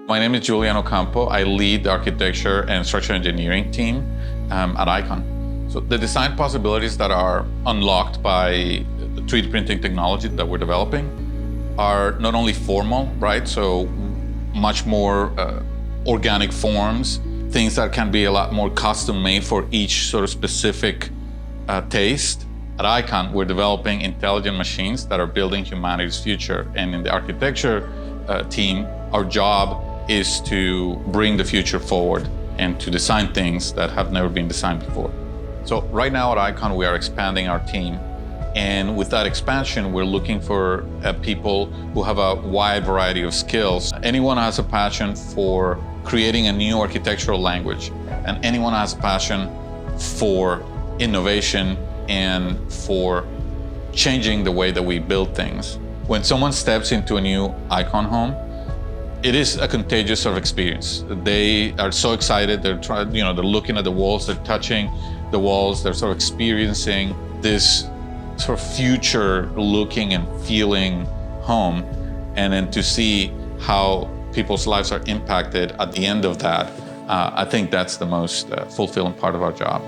My name is Julian Ocampo. I lead the architecture and structural engineering team at Icon. So the design possibilities that are unlocked by the 3D printing technology that we're developing are not only formal, right? So much more organic forms, things that can be a lot more custom made for each sort of specific taste. At Icon, we're developing intelligent machines that are building humanity's future. And in the architecture team, our job is to bring the future forward and to design things that have never been designed before. So right now at Icon, we are expanding our team. And with that expansion, we're looking for people who have a wide variety of skills. Anyone who has a passion for creating a new architectural language, and anyone who has a passion for innovation and for changing the way that we build things. When someone steps into a new Icon home, it is a contagious sort of experience. They are so excited. They're they're looking at the walls, they're touching the walls, they're sort of experiencing this sort of future-looking and feeling home, and then to see how people's lives are impacted at the end of that, I think that's the most fulfilling part of our job.